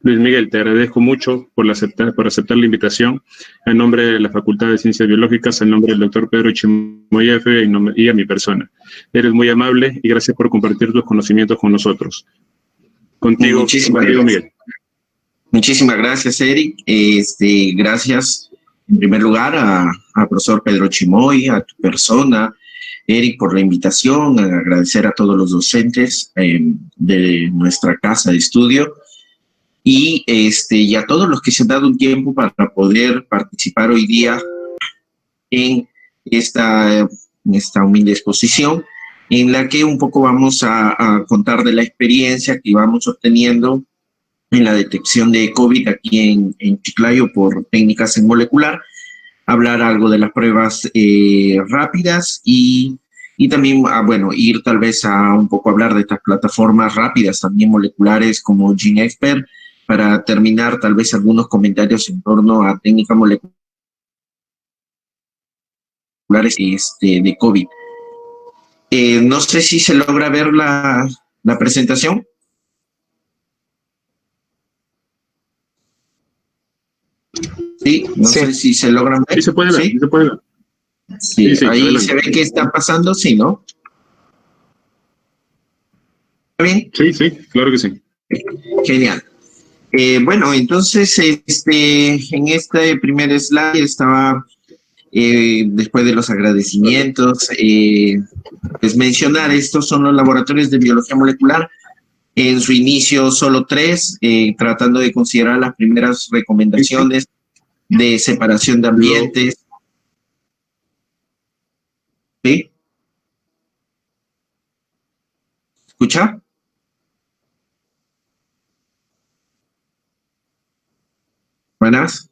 Luis Miguel, te agradezco mucho por aceptar la invitación. En nombre de la Facultad de Ciencias Biológicas, en nombre del doctor Pedro Chimoy F. y a mi persona. Eres muy amable y gracias por compartir tus conocimientos con nosotros. Contigo, Miguel. Muchísimas gracias, Eric. Gracias, en primer lugar, al profesor Pedro Chimoy, a tu persona, Eric, por la invitación, agradecer a todos los docentes de nuestra casa de estudio y a todos los que se han dado un tiempo para poder participar hoy día en esta humilde exposición, en la que un poco vamos a contar de la experiencia que vamos obteniendo en la detección de COVID aquí en Chiclayo por técnicas en molecular, hablar algo de las pruebas rápidas y también, ir tal vez a un poco hablar de estas plataformas rápidas también moleculares como GeneXpert, para terminar tal vez algunos comentarios en torno a técnicas moleculares de COVID. No sé si se logra ver la presentación. Sí, no sé si se logran ver. Sí, se puede ver. ¿Sí? Sí, se puede ver. Sí, ahí adelante. Se ve que está pasando, sí, ¿no? ¿Está bien? Sí, claro que sí. Genial. Entonces, en este primer slide estaba, después de los agradecimientos, pues mencionar, estos son los laboratorios de biología molecular. En su inicio, solo 3, tratando de considerar las primeras recomendaciones de separación de ambientes. ¿Sí? ¿Escucha? ¿Buenas?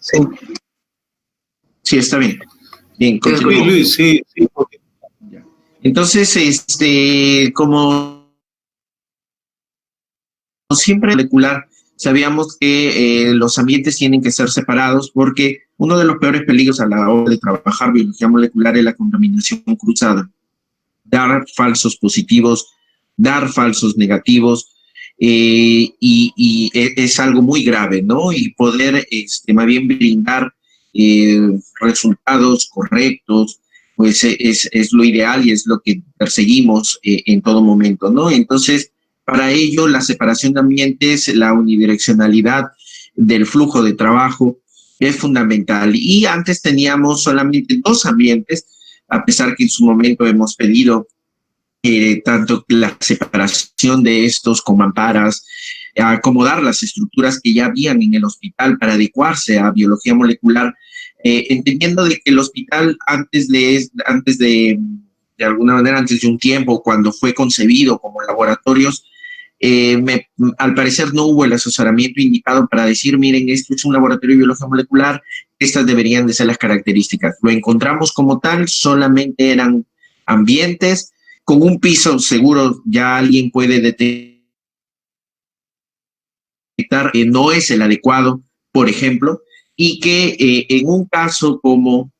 Sí. Sí, está bien. Bien, continúo. Luis, sí. Entonces, como siempre molecular, sabíamos que los ambientes tienen que ser separados porque uno de los peores peligros a la hora de trabajar biología molecular es la contaminación cruzada. Dar falsos positivos, dar falsos negativos, y es algo muy grave, ¿no? Y poder, más bien, brindar resultados correctos, pues es lo ideal y es lo que perseguimos en todo momento, ¿no? Entonces, para ello, la separación de ambientes, la unidireccionalidad del flujo de trabajo es fundamental. Y antes teníamos solamente 2 ambientes, a pesar que en su momento hemos pedido tanto la separación de estos con mamparas, acomodar las estructuras que ya habían en el hospital para adecuarse a biología molecular, entendiendo de que el hospital antes de alguna manera, antes de un tiempo, cuando fue concebido como laboratorios, al parecer no hubo el asesoramiento indicado para decir, miren, esto es un laboratorio de biología molecular, estas deberían de ser las características. Lo encontramos como tal, solamente eran ambientes con un piso seguro, ya alguien puede detectar que no es el adecuado, por ejemplo, y que en un caso como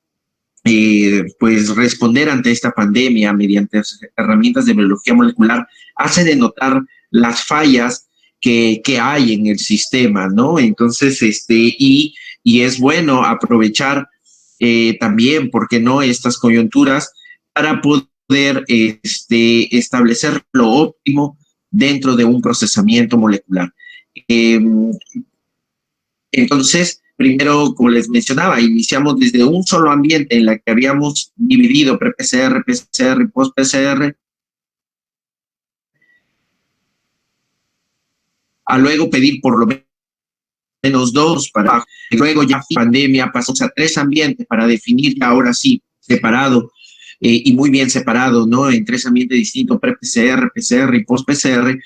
pues responder ante esta pandemia mediante herramientas de biología molecular hace denotar las fallas que hay en el sistema, ¿no? Entonces, y es bueno aprovechar también, ¿por qué no?, estas coyunturas para poder establecer lo óptimo dentro de un procesamiento molecular. Entonces, primero, como les mencionaba, iniciamos desde un solo ambiente en la que habíamos dividido pre-PCR, PCR y post-PCR, a luego pedir por lo menos 2 para, luego ya pandemia pasamos a 3 ambientes para definir ya ahora sí separado, y muy bien separado, ¿no? En 3 ambientes distintos, pre-PCR, PCR y post-PCR,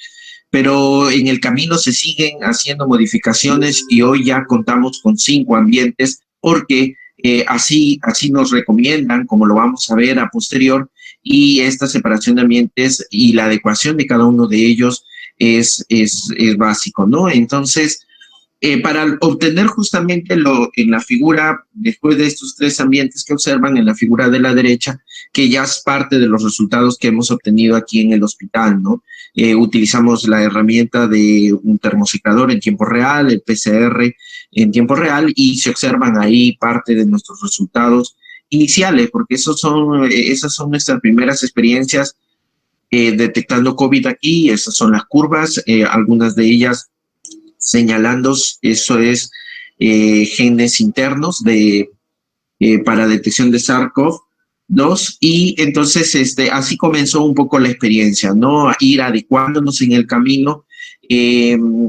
pero en el camino se siguen haciendo modificaciones y hoy ya contamos con 5 ambientes porque así nos recomiendan, como lo vamos a ver a posterior, y esta separación de ambientes y la adecuación de cada uno de ellos es básico, ¿no? Entonces, Para obtener justamente en la figura, después de estos 3 ambientes que observan, en la figura de la derecha, que ya es parte de los resultados que hemos obtenido aquí en el hospital, ¿no? Utilizamos la herramienta de un termosecador en tiempo real, el PCR en tiempo real, y se observan ahí parte de nuestros resultados iniciales, porque esas son nuestras primeras experiencias detectando COVID aquí. Esas son las curvas, algunas de ellas señalando, eso es genes internos para detección de SARS-CoV-2, y entonces así comenzó un poco la experiencia, ¿no? A ir adecuándonos en el camino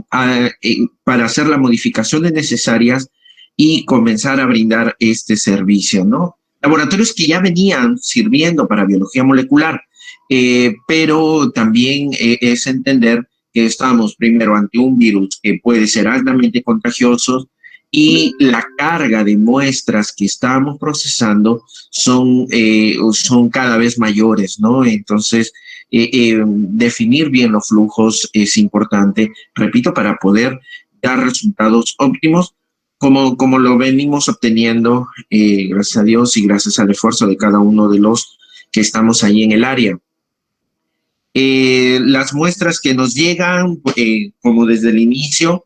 para hacer las modificaciones necesarias y comenzar a brindar este servicio, ¿no? Laboratorios que ya venían sirviendo para biología molecular, pero también es entender que estamos primero ante un virus que puede ser altamente contagioso, y la carga de muestras que estamos procesando son cada vez mayores, ¿no? Entonces, definir bien los flujos es importante, repito, para poder dar resultados óptimos, como lo venimos obteniendo, gracias a Dios y gracias al esfuerzo de cada uno de los que estamos ahí en el área. Las muestras que nos llegan, como desde el inicio,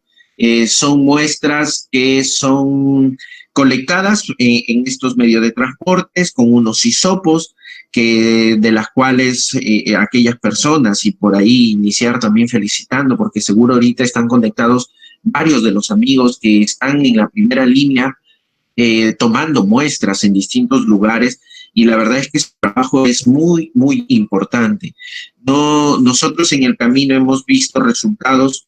son muestras que son colectadas en estos medios de transportes con unos hisopos, de las cuales aquellas personas, y por ahí iniciar también felicitando, porque seguro ahorita están conectados varios de los amigos que están en la primera línea tomando muestras en distintos lugares, y la verdad es que ese trabajo es muy, muy importante. Nosotros en el camino hemos visto resultados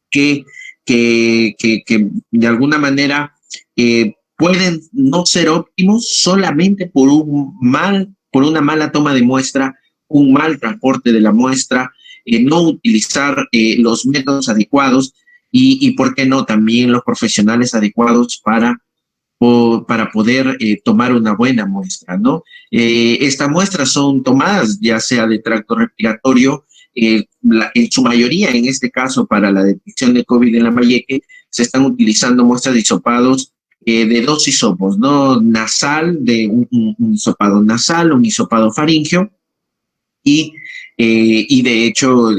que de alguna manera pueden no ser óptimos solamente por una mala toma de muestra, un mal transporte de la muestra, no utilizar los métodos adecuados y, ¿por qué no?, también los profesionales adecuados para poder tomar una buena muestra, ¿no? Estas muestras son tomadas ya sea de tracto respiratorio, en su mayoría, en este caso, para la detección de COVID en Lambayeque, se están utilizando muestras de hisopados de 2 hisopos, ¿no? Nasal, de un hisopado nasal, un hisopado faríngeo, y de hecho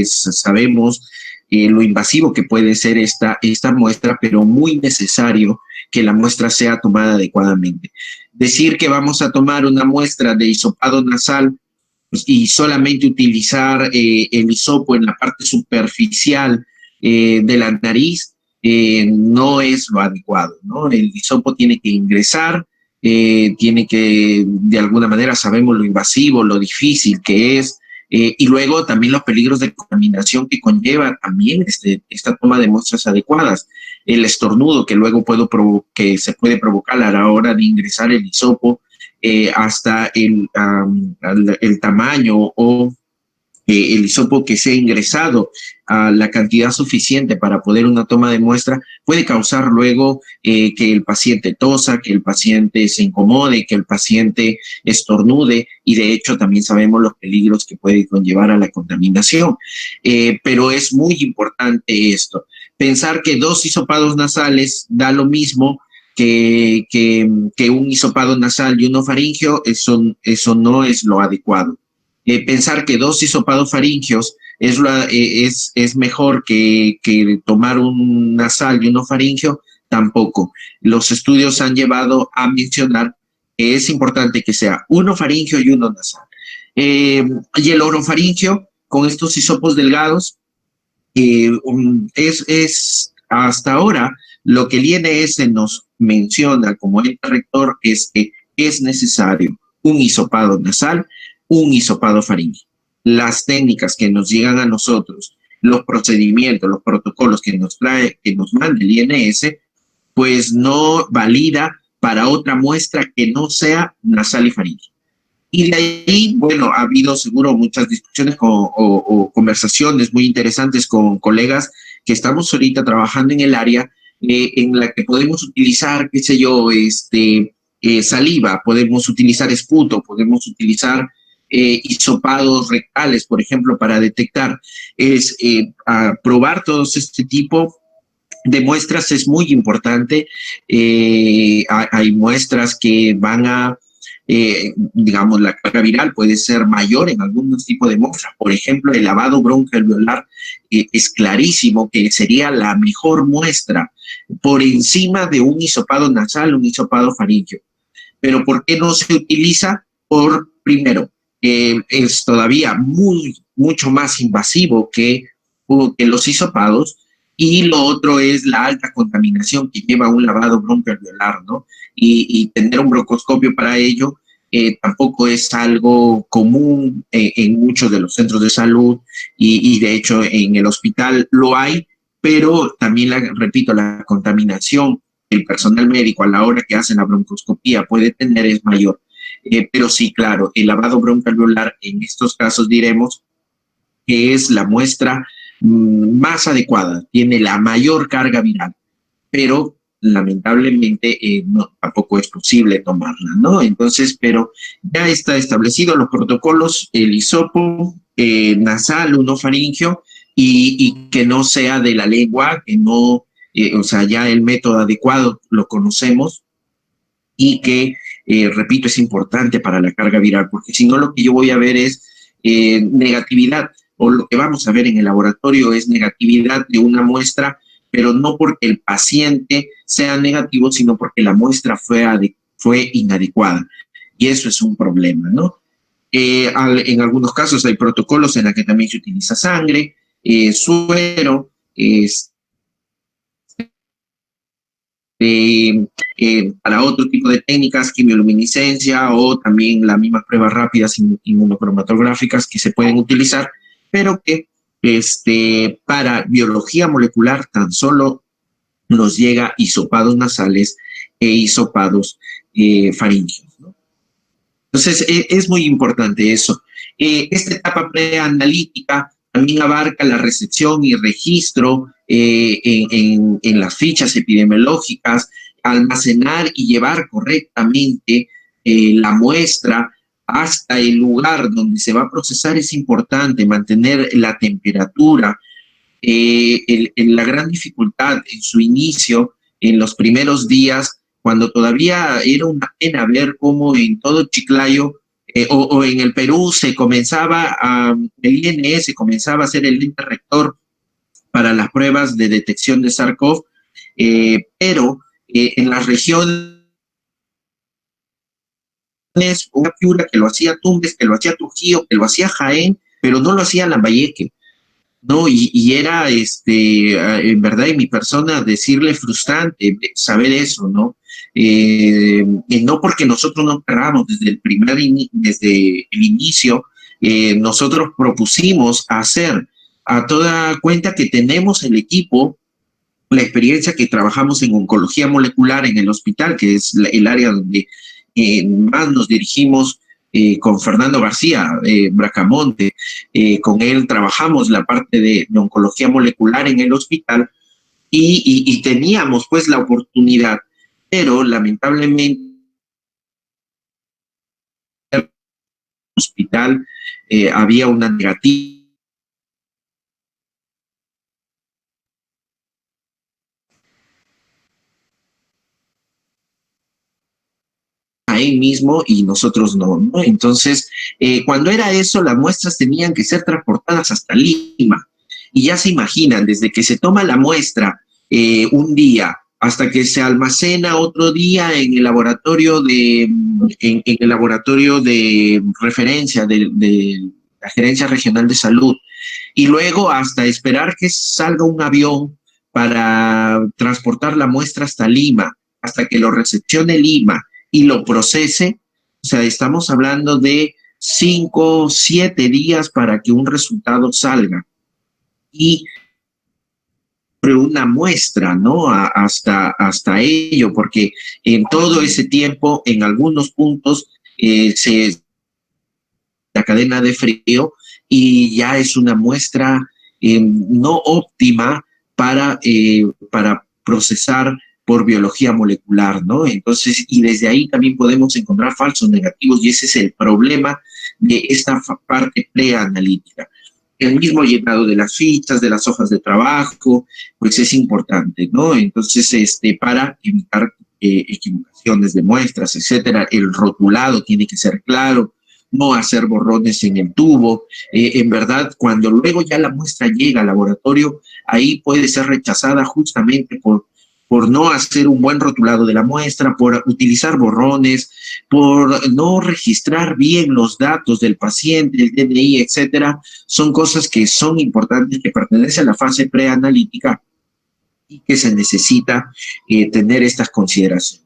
sabemos lo invasivo que puede ser esta muestra, pero muy necesario que la muestra sea tomada adecuadamente. Decir que vamos a tomar una muestra de hisopado nasal y solamente utilizar el hisopo en la parte superficial de la nariz no es lo adecuado, ¿no? El hisopo tiene que ingresar, tiene que, de alguna manera, sabemos lo invasivo, lo difícil que es, y luego también los peligros de contaminación que conlleva también esta toma de muestras adecuadas. El estornudo que luego que se puede provocar a la hora de ingresar el hisopo, hasta el tamaño o el hisopo que sea ingresado a la cantidad suficiente para poder una toma de muestra, puede causar luego que el paciente tosa, que el paciente se incomode, que el paciente estornude, y de hecho también sabemos los peligros que puede conllevar a la contaminación. Pero es muy importante esto. Pensar que 2 hisopados nasales da lo mismo que un hisopado nasal y uno faríngeo, eso no es lo adecuado. Pensar que 2 hisopados faringios es mejor que tomar un nasal y uno faríngeo, tampoco. Los estudios han llevado a mencionar que es importante que sea uno faríngeo y uno nasal. Y el orofaríngeo, con estos hisopos delgados, es hasta ahora lo que el INS nos menciona como ente rector, es que es necesario un hisopado nasal, un hisopado faríngeo. Las técnicas que nos llegan a nosotros, los procedimientos, los protocolos que nos manda el INS, pues no valida para otra muestra que no sea nasal y faríngeo. Y de ahí, bueno, ha habido seguro muchas discusiones o conversaciones muy interesantes con colegas que estamos ahorita trabajando en el área, en la que podemos utilizar, qué sé yo, saliva, podemos utilizar esputo, podemos utilizar hisopados rectales, por ejemplo, para detectar, probar todos este tipo de muestras es muy importante. Hay muestras que van a, digamos, la carga viral puede ser mayor en algunos tipos de muestras. Por ejemplo, el lavado broncoalveolar es clarísimo que sería la mejor muestra por encima de un hisopado nasal, un hisopado faríngeo. Pero ¿por qué no se utiliza? Primero, es todavía mucho más invasivo que los hisopados, y lo otro es la alta contaminación que lleva un lavado broncoalveolar, ¿no? Y tener un broncoscopio para ello tampoco es algo común en muchos de los centros de salud, y de hecho en el hospital lo hay, pero también, repito, la contaminación que el personal médico a la hora que hace la broncoscopía puede tener es mayor. Pero sí, claro, el lavado broncoalveolar en estos casos diremos que es la muestra más adecuada, tiene la mayor carga viral, pero lamentablemente tampoco es posible tomarla, ¿no? Entonces, pero ya está establecido los protocolos, el hisopo nasal, uno faríngeo, y que no sea de la lengua, que no, o sea, ya el método adecuado lo conocemos, y que, repito, es importante para la carga viral, porque si no lo que yo voy a ver es negatividad, o lo que vamos a ver en el laboratorio es negatividad de una muestra, pero no porque el paciente sea negativo, sino porque la muestra fue inadecuada. Y eso es un problema, ¿no? En algunos casos hay protocolos en los que también se utiliza sangre, suero, para otro tipo de técnicas, quimioluminiscencia, o también las mismas pruebas rápidas inmunocromatográficas que se pueden utilizar, pero que para biología molecular tan solo nos llega hisopados nasales e hisopados faríngeos, ¿no? Entonces, es muy importante eso. Esta etapa preanalítica también abarca la recepción y registro en las fichas epidemiológicas, almacenar y llevar correctamente la muestra hasta el lugar donde se va a procesar. Es importante mantener la temperatura. La gran dificultad en su inicio, en los primeros días, cuando todavía era una pena ver cómo en todo Chiclayo o en el Perú se comenzaba el INS comenzaba a ser el ente rector para las pruebas de detección de SARS-CoV, pero en las regiones, una Piura que lo hacía Tumbes, que lo hacía Trujillo, que lo hacía Jaén, pero no lo hacía Lambayeque, ¿no? Y era, en verdad, en mi persona, decirle frustrante saber eso, ¿no? No porque nosotros no queramos, desde el inicio, nosotros propusimos hacer a toda cuenta que tenemos el equipo, la experiencia que trabajamos en oncología molecular en el hospital, que es el área donde más nos dirigimos con Fernando García Bracamonte. Con él trabajamos la parte de oncología molecular en el hospital, y teníamos pues la oportunidad, pero lamentablemente en el hospital había una negativa ahí mismo, y nosotros no. Entonces, cuando era eso, las muestras tenían que ser transportadas hasta Lima. Y ya se imaginan, desde que se toma la muestra un día hasta que se almacena otro día en el laboratorio en el laboratorio de referencia de la Gerencia Regional de Salud, y luego hasta esperar que salga un avión para transportar la muestra hasta Lima, hasta que lo recepcione Lima y lo procese. O sea, estamos hablando de 5, 7 días para que un resultado salga. Y una muestra, ¿no? Hasta ello, porque en todo ese tiempo, en algunos puntos, la cadena de frío, y ya es una muestra no óptima para procesar por biología molecular, ¿no? Entonces, y desde ahí también podemos encontrar falsos negativos, y ese es el problema de esta parte preanalítica. El mismo llenado de las fichas, de las hojas de trabajo, pues es importante, ¿no? Entonces, para evitar equivocaciones de muestras, etcétera, el rotulado tiene que ser claro, no hacer borrones en el tubo. En verdad, cuando luego ya la muestra llega al laboratorio, ahí puede ser rechazada justamente por no hacer un buen rotulado de la muestra, por utilizar borrones, por no registrar bien los datos del paciente, el DNI, etcétera. Son cosas que son importantes, que pertenecen a la fase preanalítica y que se necesita tener estas consideraciones.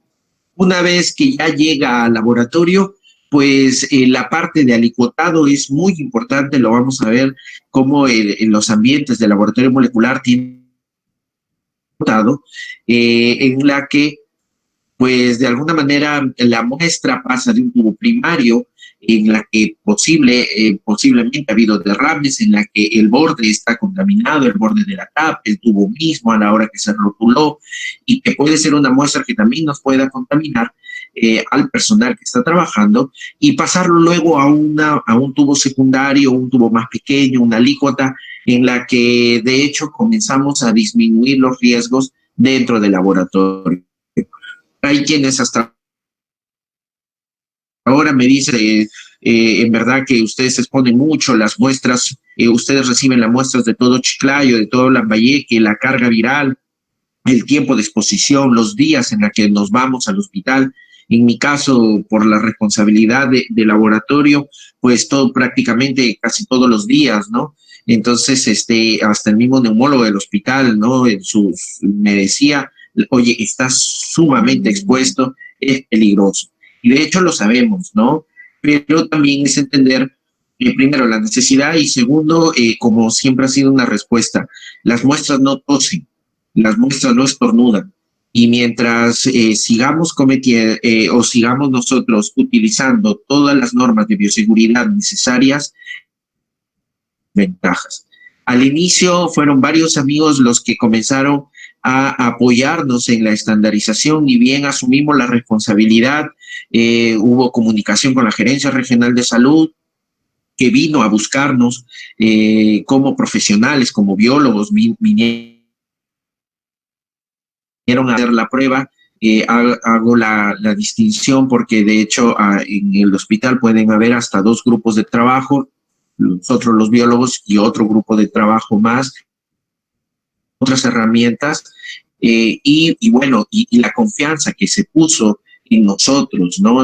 Una vez que ya llega al laboratorio, pues la parte de alicuotado es muy importante, lo vamos a ver cómo en los ambientes del laboratorio molecular tiene en la que pues de alguna manera la muestra pasa de un tubo primario en la que posiblemente ha habido derrames, en la que el borde está contaminado, el borde de la tapa, el tubo mismo a la hora que se rotuló, y que puede ser una muestra que también nos pueda contaminar al personal que está trabajando, y pasarlo luego a un tubo secundario, un tubo más pequeño, una alícuota, en la que de hecho comenzamos a disminuir los riesgos dentro del laboratorio. Hay quienes hasta ahora me dicen, en verdad que ustedes exponen mucho las muestras, ustedes reciben las muestras de todo Chiclayo, de todo Lambayeque, la carga viral, el tiempo de exposición, los días en los que nos vamos al hospital. En mi caso, por la responsabilidad de laboratorio, pues todo prácticamente casi todos los días, ¿no? Entonces, hasta el mismo neumólogo del hospital, ¿no? Me decía, oye, estás sumamente expuesto, es peligroso. Y de hecho lo sabemos, ¿no? Pero también es entender, primero, la necesidad, y segundo, como siempre ha sido una respuesta, las muestras no tosen, las muestras no estornudan. Y mientras sigamos cometiendo o sigamos nosotros utilizando todas las normas de bioseguridad necesarias, ventajas. Al inicio fueron varios amigos los que comenzaron a apoyarnos en la estandarización, y bien asumimos la responsabilidad, hubo comunicación con la Gerencia Regional de Salud, que vino a buscarnos como profesionales, como biólogos, vinieron a hacer la prueba. Hago la distinción porque de hecho en el hospital pueden haber hasta 2 grupos de trabajo, nosotros los biólogos y otro grupo de trabajo más, otras herramientas, y bueno, y la confianza que se puso en nosotros, ¿no?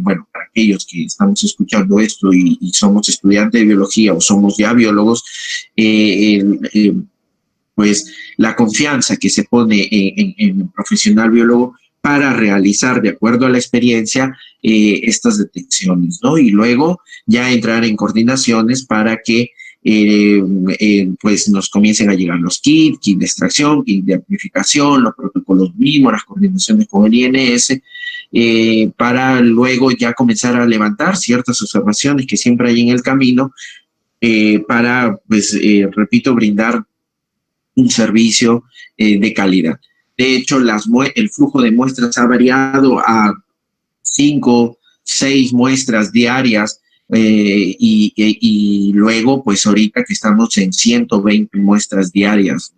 Bueno, para aquellos que estamos escuchando esto y somos estudiantes de biología o somos ya biólogos, pues la confianza que se pone en el profesional biólogo para realizar, de acuerdo a la experiencia, estas detecciones, ¿no? Y luego ya entrar en coordinaciones para que pues nos comiencen a llegar los kits de extracción, kits de amplificación, los protocolos mismos, las coordinaciones con el INS, para luego ya comenzar a levantar ciertas observaciones que siempre hay en el camino, para, pues, repito, brindar un servicio de calidad. De hecho, el flujo de muestras ha variado a 5, 6 muestras diarias, y luego, pues ahorita que estamos en 120 muestras diarias,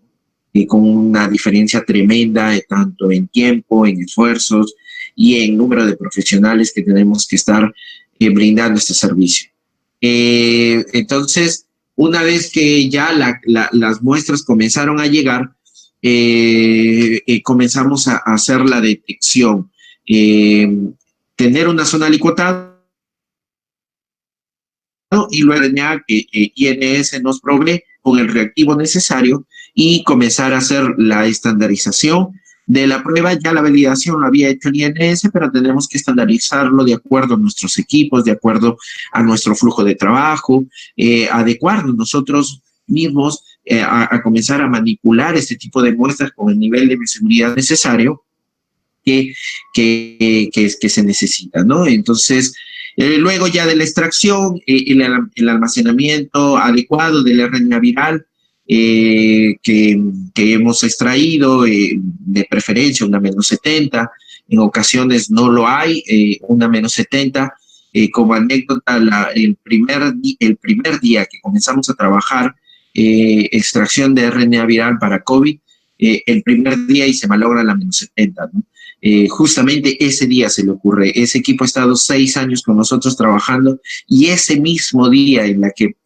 con una diferencia tremenda, tanto en tiempo, en esfuerzos y en número de profesionales que tenemos que estar brindando este servicio. Entonces, una vez que ya las muestras comenzaron a llegar, comenzamos a hacer la detección. Tener una zona alicuotada, y luego ya que INS nos provee con el reactivo necesario y comenzar a hacer la estandarización de la prueba. Ya la validación lo había hecho el INS, pero tenemos que estandarizarlo de acuerdo a nuestros equipos, de acuerdo a nuestro flujo de trabajo, adecuarnos nosotros mismos a comenzar a manipular este tipo de muestras con el nivel de bioseguridad necesario que se necesita, ¿no? Entonces, luego ya de la extracción, el almacenamiento adecuado del RNA viral que hemos extraído, de preferencia una -70, en ocasiones no lo hay, una -70, Como anécdota, el primer día que comenzamos a trabajar extracción de RNA viral para COVID, el primer día y se malogra la menos 70, ¿no? Justamente ese día se le ocurre. Ese equipo ha estado 6 años con nosotros trabajando y ese mismo día en la que